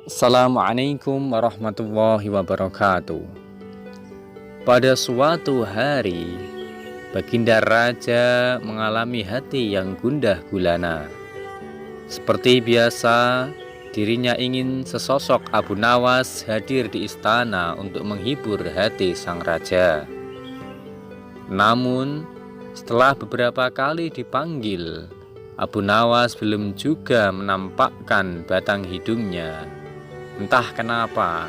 Assalamualaikum warahmatullahi wabarakatuh. Pada suatu hari, Baginda Raja mengalami hati yang gundah gulana. Seperti biasa, dirinya ingin sesosok Abu Nawas hadir di istana untuk menghibur hati sang raja. Namun, setelah beberapa kali dipanggil, Abu Nawas belum juga menampakkan batang hidungnya. Entah kenapa,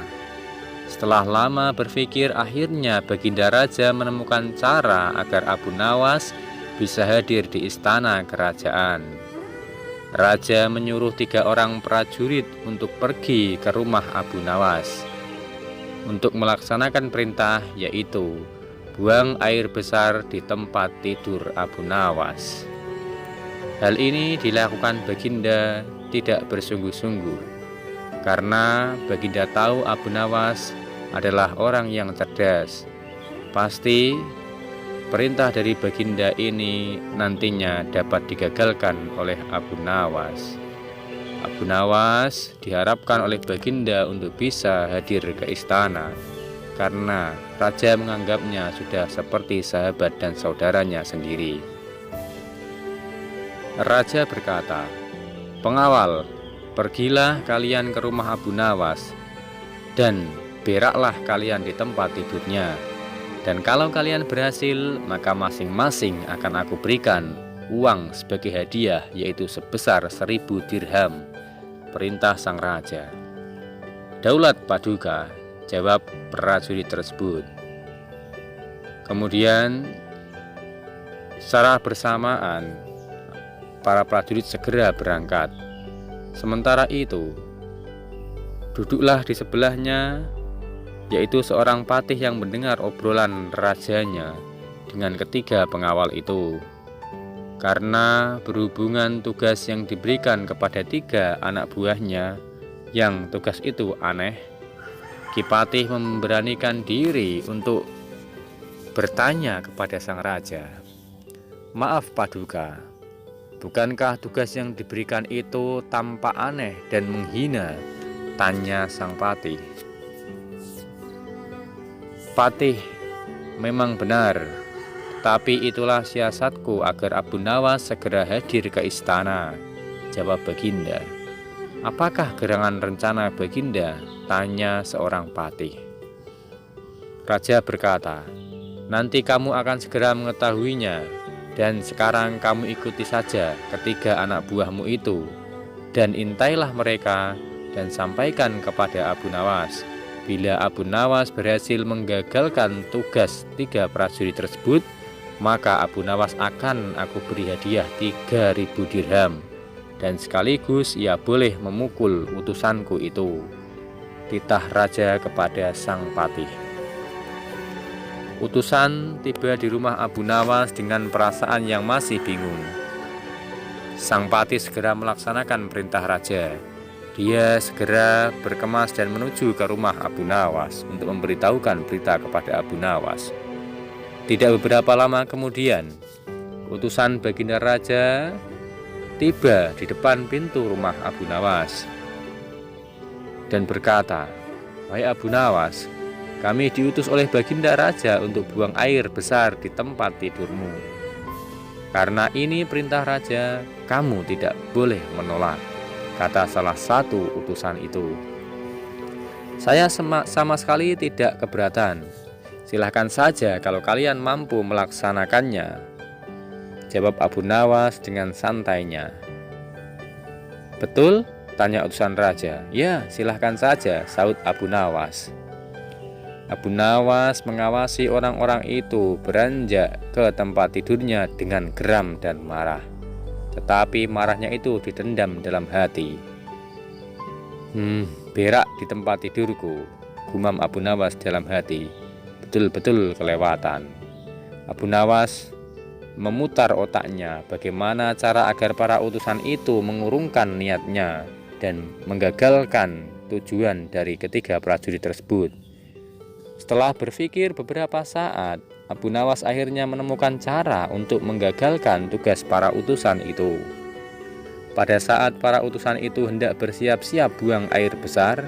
setelah lama berpikir, akhirnya Baginda Raja menemukan cara agar Abu Nawas bisa hadir di istana kerajaan. Raja menyuruh 3 orang prajurit untuk pergi ke rumah Abu Nawas untuk melaksanakan perintah, yaitu buang air besar di tempat tidur Abu Nawas. Hal ini dilakukan Baginda tidak bersungguh-sungguh, karena Baginda tahu Abu Nawas adalah orang yang cerdas. Pasti perintah dari Baginda ini nantinya dapat digagalkan oleh Abu Nawas. Abu Nawas diharapkan oleh Baginda untuk bisa hadir ke istana, karena Raja menganggapnya sudah seperti sahabat dan saudaranya sendiri. Raja berkata, "Pengawal, pergilah kalian ke rumah Abu Nawas dan beraklah kalian di tempat tidurnya. Dan kalau kalian berhasil, maka masing-masing akan aku berikan uang sebagai hadiah, yaitu sebesar 1000 dirham." Perintah sang raja. "Daulat Paduka," jawab prajurit tersebut. Kemudian secara bersamaan para prajurit segera berangkat. Sementara itu, duduklah di sebelahnya, yaitu seorang patih yang mendengar obrolan rajanya dengan ketiga pengawal itu. Karena berhubungan tugas yang diberikan kepada 3 anak buahnya, yang tugas itu aneh, Ki Patih memberanikan diri untuk bertanya kepada sang raja, "Maaf Paduka, bukankah tugas yang diberikan itu tampak aneh dan menghina?" tanya sang patih. "Patih, memang benar, tapi itulah siasatku agar Abu Nawas segera hadir ke istana," jawab Baginda. "Apakah gerangan rencana Baginda?" tanya seorang patih. Raja berkata, "Nanti kamu akan segera mengetahuinya. Dan sekarang kamu ikuti saja ketiga anak buahmu itu, dan intailah mereka dan sampaikan kepada Abu Nawas. Bila Abu Nawas berhasil menggagalkan tugas 3 prajurit tersebut, maka Abu Nawas akan aku beri hadiah 3000 dirham, dan sekaligus ia boleh memukul utusanku itu." Titah raja kepada sang patih. Utusan tiba di rumah Abu Nawas dengan perasaan yang masih bingung. Sang patih segera melaksanakan perintah raja. Dia segera berkemas dan menuju ke rumah Abu Nawas untuk memberitahukan berita kepada Abu Nawas. Tidak beberapa lama kemudian, utusan Baginda Raja tiba di depan pintu rumah Abu Nawas dan berkata, "Wahai Abu Nawas, kami diutus oleh Baginda Raja untuk buang air besar di tempat tidurmu. Karena ini perintah Raja, kamu tidak boleh menolak," kata salah satu utusan itu. "Saya sama sekali tidak keberatan. Silahkan saja kalau kalian mampu melaksanakannya," jawab Abu Nawas dengan santainya. "Betul?" tanya utusan Raja. "Ya, silahkan saja," sahut Abu Nawas. Abu Nawas mengawasi orang-orang itu beranjak ke tempat tidurnya dengan geram dan marah. Tetapi marahnya itu ditendam dalam hati. Berak di tempat tidurku," gumam Abu Nawas dalam hati. "Betul-betul kelewatan." Abu Nawas memutar otaknya bagaimana cara agar para utusan itu mengurungkan niatnya dan menggagalkan tujuan dari ketiga prajurit tersebut. Setelah berpikir beberapa saat, Abu Nawas akhirnya menemukan cara untuk menggagalkan tugas para utusan itu. Pada saat para utusan itu hendak bersiap-siap buang air besar,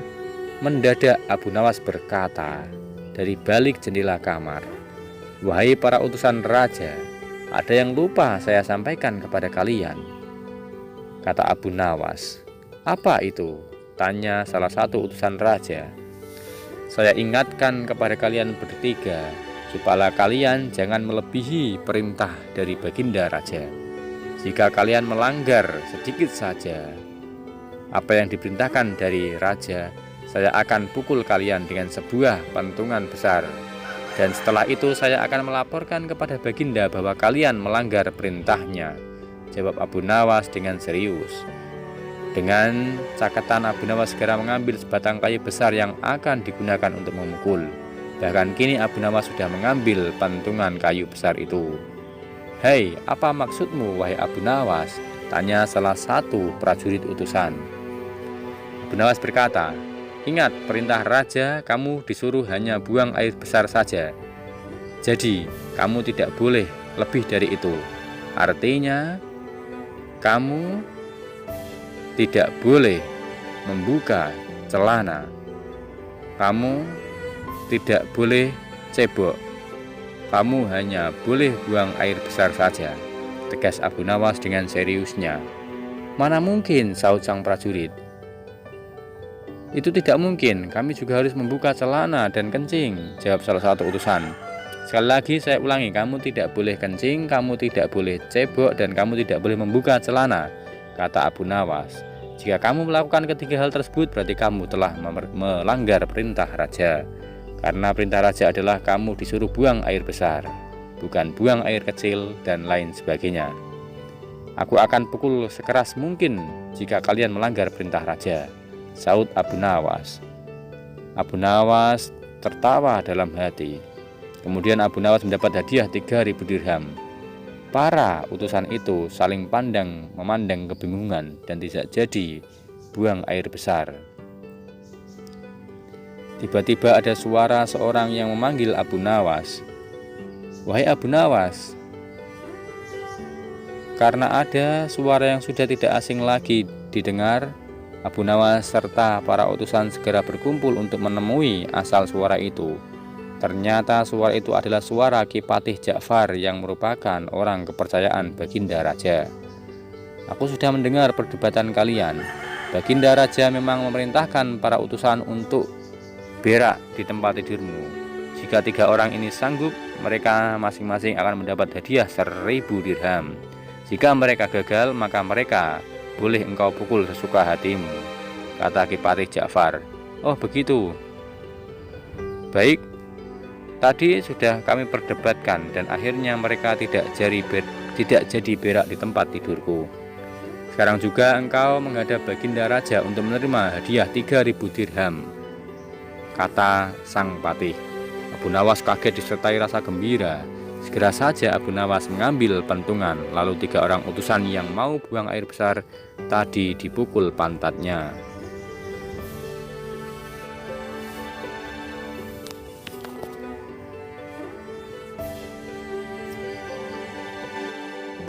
mendadak Abu Nawas berkata dari balik jendela kamar, "Wahai para utusan raja, ada yang lupa saya sampaikan kepada kalian." Kata Abu Nawas. "Apa itu?" tanya salah satu utusan raja. "Saya ingatkan kepada kalian bertiga, supaya kalian jangan melebihi perintah dari baginda raja. Jika kalian melanggar sedikit saja apa yang diperintahkan dari raja, saya akan pukul kalian dengan sebuah pentungan besar. Dan setelah itu saya akan melaporkan kepada baginda bahwa kalian melanggar perintahnya." Jawab Abu Nawas dengan serius. Dengan cakatan, Abu Nawas segera mengambil sebatang kayu besar yang akan digunakan untuk memukul. Bahkan kini Abu Nawas sudah mengambil pentungan kayu besar itu. "Hei, apa maksudmu, wahai Abu Nawas?" tanya salah satu prajurit utusan. Abu Nawas berkata, "Ingat perintah raja, kamu disuruh hanya buang air besar saja. Jadi, kamu tidak boleh lebih dari itu. Artinya, kamu tidak boleh membuka celana. Kamu tidak boleh cebok. Kamu hanya boleh buang air besar saja," tegas Abu Nawas dengan seriusnya. "Mana mungkin," sahut sang prajurit. "Itu tidak mungkin, kami juga harus membuka celana dan kencing," jawab salah satu utusan. "Sekali lagi saya ulangi, kamu tidak boleh kencing, kamu tidak boleh cebok, dan kamu tidak boleh membuka celana," kata Abu Nawas. "Jika kamu melakukan ketiga hal tersebut, berarti kamu telah melanggar perintah raja. Karena perintah raja adalah kamu disuruh buang air besar, bukan buang air kecil dan lain sebagainya. Aku akan pukul sekeras mungkin jika kalian melanggar perintah raja," sahut Abu Nawas. Abu Nawas tertawa dalam hati. Kemudian Abu Nawas mendapat hadiah 3.000 dirham. Para utusan itu saling memandang kebingungan dan tidak jadi buang air besar. Tiba-tiba ada suara seorang yang memanggil Abu Nawas. "Wahai Abu Nawas." Karena ada suara yang sudah tidak asing lagi didengar, Abu Nawas serta para utusan segera berkumpul untuk menemui asal suara itu. Ternyata suara itu adalah suara Ki Patih Ja'far yang merupakan orang kepercayaan baginda raja. "Aku sudah mendengar perdebatan kalian. Baginda raja memang memerintahkan para utusan untuk berak di tempat tidurmu. Jika 3 orang ini sanggup, mereka masing-masing akan mendapat hadiah 1.000 dirham. Jika mereka gagal, maka mereka boleh engkau pukul sesuka hatimu," kata Ki Patih Ja'far. "Oh begitu. Baik, tadi sudah kami perdebatkan dan akhirnya mereka tidak jadi berak di tempat tidurku. Sekarang juga engkau menghadap baginda raja untuk menerima hadiah 3.000 dirham," kata sang patih. Abu Nawas kaget disertai rasa gembira. Segera saja Abu Nawas mengambil pentungan, lalu 3 orang utusan yang mau buang air besar tadi dipukul pantatnya.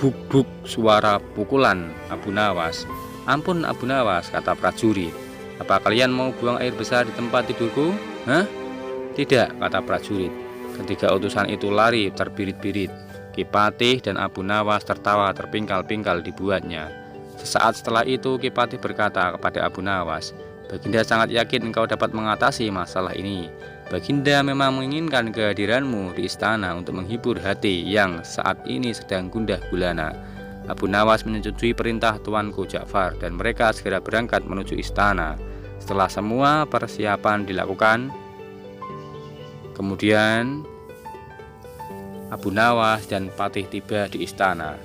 Buk-buk suara pukulan Abu Nawas. "Ampun Abu Nawas," kata prajurit. "Apa kalian mau buang air besar di tempat tidurku?" "Hah? Tidak," kata prajurit. Ketiga utusan itu lari terbirit-birit. Ki Patih dan Abu Nawas tertawa terpingkal-pingkal dibuatnya. Sesaat setelah itu Ki Patih berkata kepada Abu Nawas, "Baginda sangat yakin engkau dapat mengatasi masalah ini. Baginda memang menginginkan kehadiranmu di istana untuk menghibur hati yang saat ini sedang gundah gulana." Abu Nawas menyetujui perintah tuanku Ja'far dan mereka segera berangkat menuju istana. Setelah semua persiapan dilakukan, kemudian Abu Nawas dan Patih tiba di istana.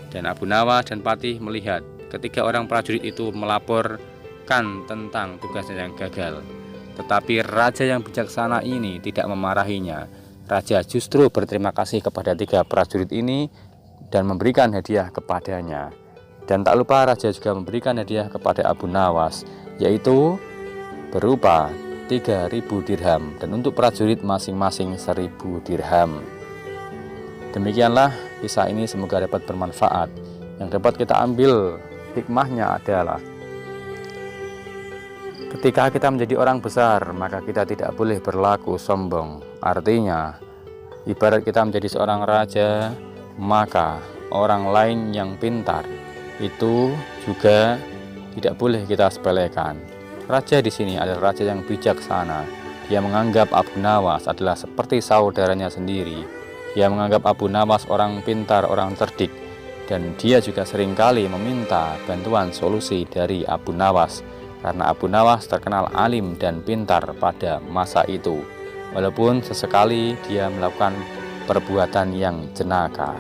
Dan Abu Nawas dan Patih melihat ketiga orang prajurit itu melaporkan tentang tugasnya yang gagal. Tetapi raja yang bijaksana ini tidak memarahinya. Raja justru berterima kasih kepada 3 prajurit ini dan memberikan hadiah kepadanya. Dan tak lupa raja juga memberikan hadiah kepada Abu Nawas, yaitu berupa 3.000 dirham dan untuk prajurit masing-masing 1.000 dirham. Demikianlah kisah ini, semoga dapat bermanfaat. Yang dapat kita ambil Hikmahnya adalah ketika kita menjadi orang besar, maka kita tidak boleh berlaku sombong. Artinya, ibarat kita menjadi seorang raja, maka orang lain yang pintar itu juga tidak boleh kita sepelekan. Raja di sini adalah raja yang bijaksana. Dia menganggap Abu Nawas adalah seperti saudaranya sendiri. Dia menganggap Abu Nawas orang pintar, orang cerdik, dan dia juga seringkali meminta bantuan solusi dari Abu Nawas, karena Abu Nawas terkenal alim dan pintar pada masa itu, walaupun sesekali dia melakukan perbuatan yang jenaka.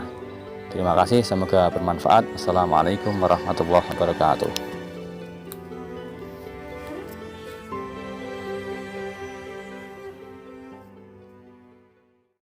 Terima kasih, semoga bermanfaat. Assalamualaikum warahmatullahi wabarakatuh.